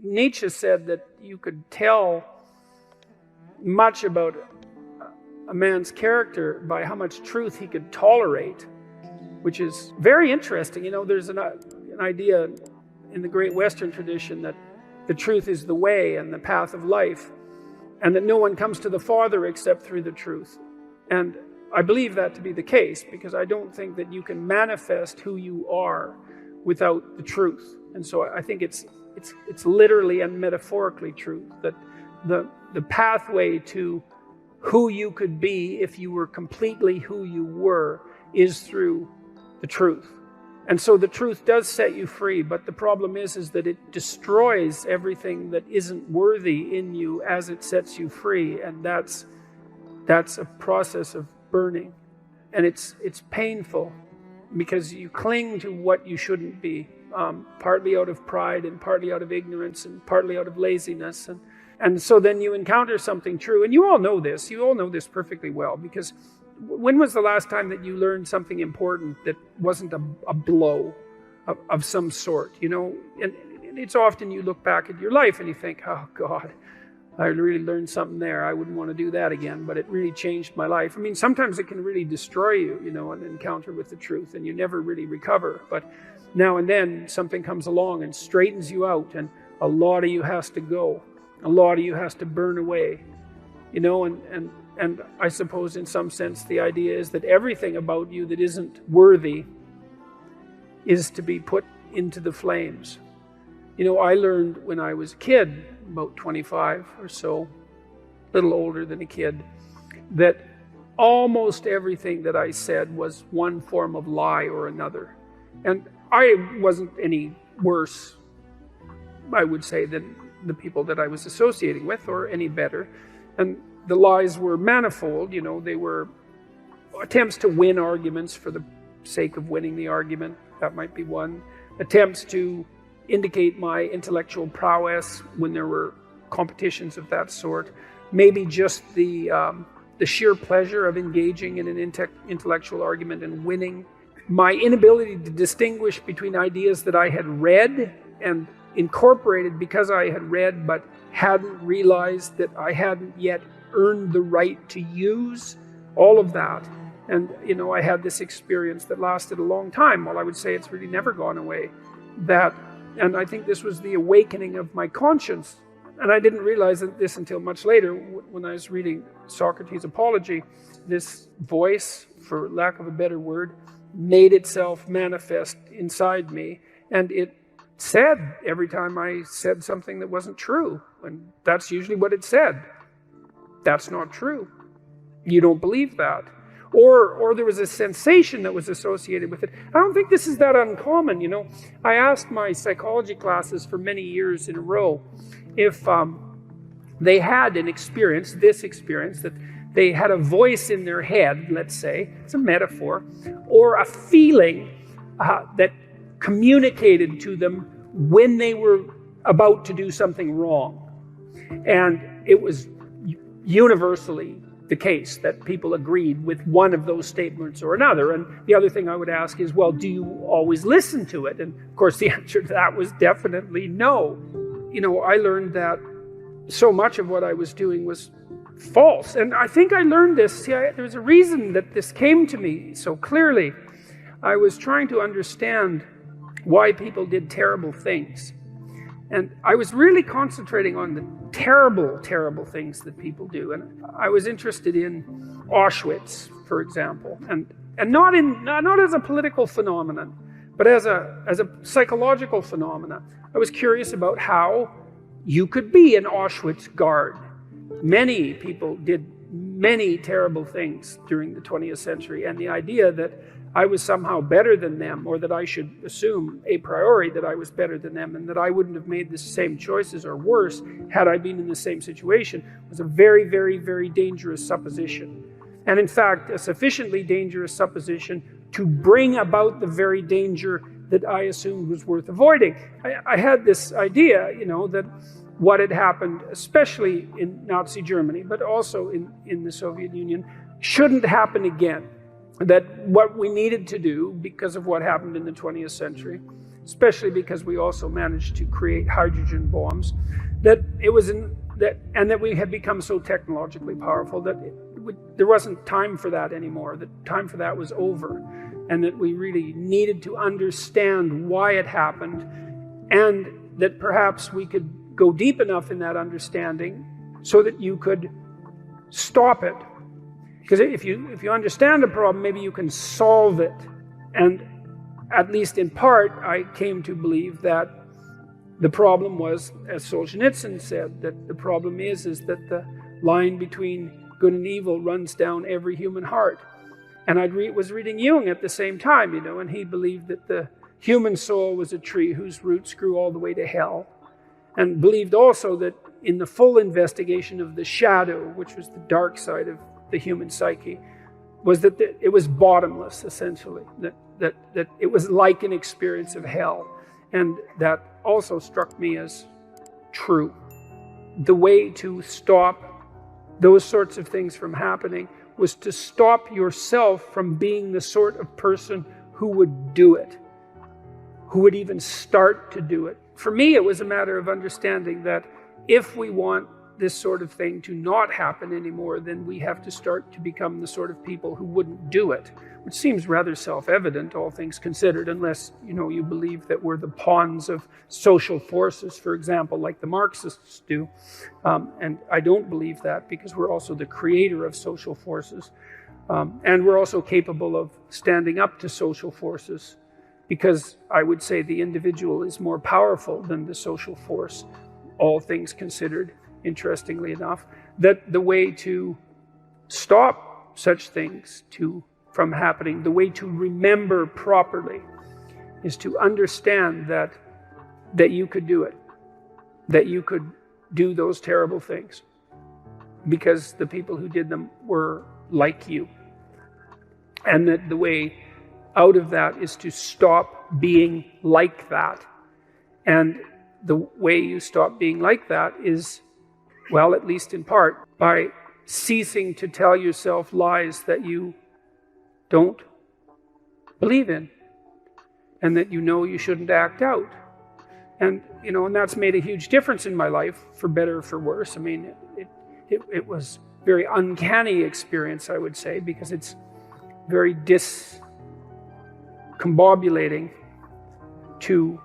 Nietzsche said that you could tell much about a man's character by how much truth he could tolerate, which is very interesting. You know, there's an idea in the great Western tradition that the truth is the way and the path of life, and that no one comes to the Father except through the truth. And I believe that to be the case, because I don't think that you can manifest who you are without the truth. And so I think it's literally and metaphorically true that the pathway to who you could be if you were completely who you were is through the truth. And so the truth does set you free, but the problem is that it destroys everything that isn't worthy in you as it sets you free, and that's a process of burning. And it's painful because you cling to what you shouldn't be, partly out of pride and partly out of ignorance and partly out of laziness. And so then you encounter something true. And you all know this perfectly well, because when was the last time that you learned something important that wasn't a blow of some sort, you know? And it's often you look back at your life and you think, oh God, I really learned something there. I wouldn't want to do that again, but it really changed my life. I mean, sometimes it can really destroy you, you know, an encounter with the truth, and you never really recover. But now and then something comes along and straightens you out, and a lot of you has to go. A lot of you has to burn away, you know, and I suppose in some sense the idea is that everything about you that isn't worthy is to be put into the flames. You know, I learned when I was a kid, about 25 or so, a little older than a kid, that almost everything that I said was one form of lie or another. And I wasn't any worse, I would say, than the people that I was associating with, or any better. And the lies were manifold, you know, they were attempts to win arguments for the sake of winning the argument. That might be one. Attempts to indicate my intellectual prowess when there were competitions of that sort. Maybe just the sheer pleasure of engaging in an intellectual argument and winning. My inability to distinguish between ideas that I had read and incorporated because I had read but hadn't realized that I hadn't yet earned the right to use. All of that. And, you know, I had this experience that lasted a long time. Well, I would say it's really never gone away. And I think this was the awakening of my conscience. And I didn't realize this until much later when I was reading Socrates' Apology. This voice, for lack of a better word, made itself manifest inside me. And it said every time I said something that wasn't true. And that's usually what it said. That's not true. You don't believe that. Or there was a sensation that was associated with it. I don't think this is that uncommon, you know. I asked my psychology classes for many years in a row if they had an experience, that they had a voice in their head, let's say, it's a metaphor, or a feeling that communicated to them when they were about to do something wrong. And it was universally the case that people agreed with one of those statements or another. And the other thing I would ask is, well, do you always listen to it? And of course the answer to that was definitely no. You know, I learned that so much of what I was doing was false. And I think I learned this, there was a reason that this came to me so clearly. I was trying to understand why people did terrible things. And I was really concentrating on the terrible, terrible things that people do. And I was interested in Auschwitz, for example, and not as a political phenomenon, but as a psychological phenomenon. I was curious about how you could be an Auschwitz guard. Many people did many terrible things during the 20th century, and the idea that I was somehow better than them, or that I should assume a priori that I was better than them and that I wouldn't have made the same choices or worse had I been in the same situation, was a very, very, very dangerous supposition. And in fact, a sufficiently dangerous supposition to bring about the very danger that I assumed was worth avoiding. I had this idea, you know, that what had happened, especially in Nazi Germany, but also in the Soviet Union, shouldn't happen again. That what we needed to do, because of what happened in the 20th century, especially because we also managed to create hydrogen bombs, that we had become so technologically powerful that there wasn't time for that anymore. The time for that was over, and that we really needed to understand why it happened, and that perhaps we could go deep enough in that understanding so that you could stop it. Because if you understand the problem, maybe you can solve it. And at least in part, I came to believe that the problem was, as Solzhenitsyn said, that the problem is that the line between good and evil runs down every human heart. And I was reading Jung at the same time, and he believed that the human soul was a tree whose roots grew all the way to hell, and believed also that in the full investigation of the shadow, which was the dark side of the human psyche, was that it was bottomless, essentially, that it was like an experience of hell. And that also struck me as true. The way to stop those sorts of things from happening was to stop yourself from being the sort of person who would do it, who would even start to do it. For me, it was a matter of understanding that if we want this sort of thing to not happen anymore, then we have to start to become the sort of people who wouldn't do it, which seems rather self-evident, all things considered, unless you believe that we're the pawns of social forces, for example, like the Marxists do. And I don't believe that, because we're also the creator of social forces. And we're also capable of standing up to social forces, because I would say the individual is more powerful than the social force, all things considered. Interestingly enough, that the way to stop such things from happening, the way to remember properly, is to understand that you could do it, that you could do those terrible things, because the people who did them were like you, and that the way out of that is to stop being like that. And the way you stop being like that is, well, at least in part, by ceasing to tell yourself lies that you don't believe in, and that you shouldn't act out. And that's made a huge difference in my life, for better or for worse. I mean, it was a very uncanny experience, I would say, because it's very discombobulating to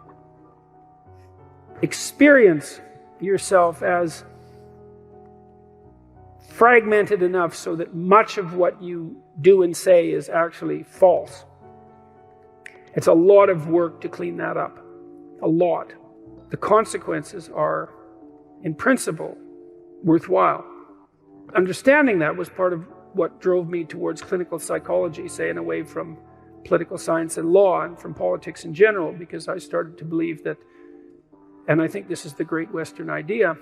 experience yourself as fragmented enough so that much of what you do and say is actually false. It's a lot of work to clean that up. A lot. The consequences are, in principle, worthwhile. Understanding that was part of what drove me towards clinical psychology, say, and away from political science and law and from politics in general, because I started to believe that, and I think this is the great Western idea,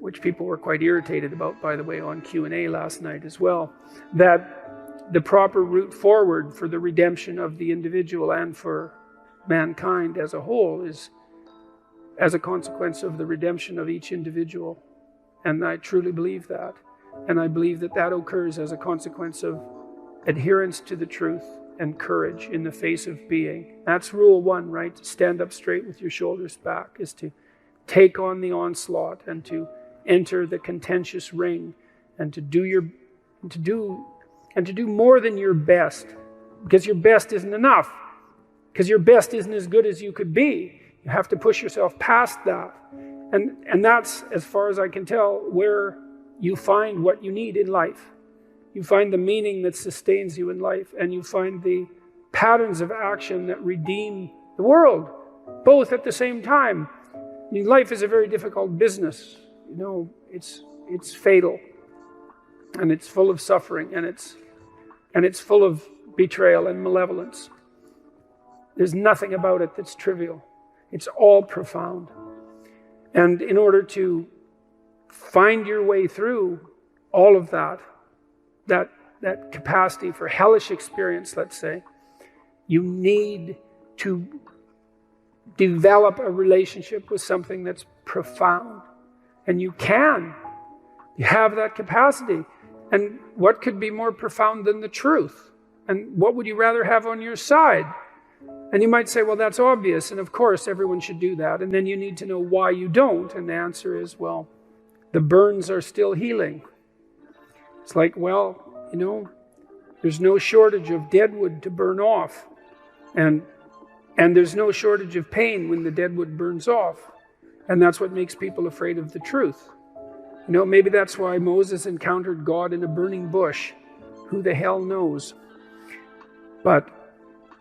which people were quite irritated about, by the way, on Q&A last night as well, that the proper route forward for the redemption of the individual and for mankind as a whole is as a consequence of the redemption of each individual. And I truly believe that. And I believe that that occurs as a consequence of adherence to the truth and courage in the face of being. That's rule one, right? To stand up straight with your shoulders back, is to take on the onslaught and to enter the contentious ring, and to do more than your best, because your best isn't enough, because your best isn't as good as you could be. You have to push yourself past that, and that's, as far as I can tell, where you find what you need in life. You find the meaning that sustains you in life, and you find the patterns of action that redeem the world, both at the same time. I mean, life is a very difficult business. It's fatal, and it's full of suffering, and it's full of betrayal and malevolence. There's nothing about it that's trivial. It's all profound. And in order to find your way through all of that capacity for hellish experience, let's say, you need to develop a relationship with something that's profound. And you have that capacity. And what could be more profound than the truth? And what would you rather have on your side? And you might say, well, that's obvious, and of course everyone should do that. And then you need to know why you don't. And the answer is, well, the burns are still healing. It's like, well, there's no shortage of dead wood to burn off. And there's no shortage of pain when the dead wood burns off. And that's what makes people afraid of the truth. Maybe that's why Moses encountered God in a burning bush. Who the hell knows? But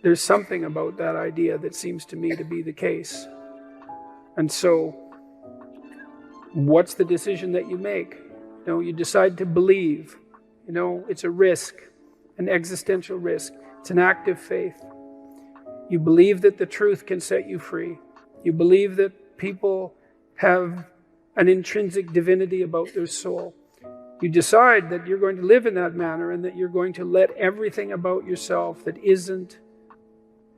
there's something about that idea that seems to me to be the case. And so, what's the decision that you make? You decide to believe. It's a risk, an existential risk. It's an act of faith. You believe that the truth can set you free. You believe that people have an intrinsic divinity about their soul. You decide that you're going to live in that manner and that you're going to let everything about yourself that isn't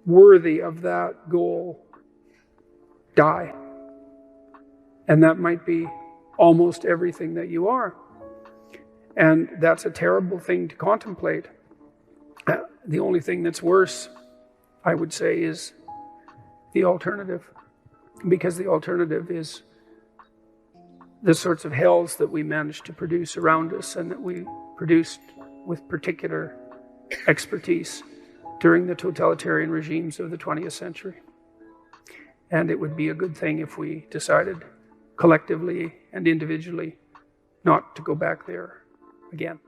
worthy of that goal die. And that might be almost everything that you are. And that's a terrible thing to contemplate. The only thing that's worse, I would say, is the alternative. Because the alternative is the sorts of hells that we managed to produce around us and that we produced with particular expertise during the totalitarian regimes of the 20th century. And it would be a good thing if we decided collectively and individually not to go back there again.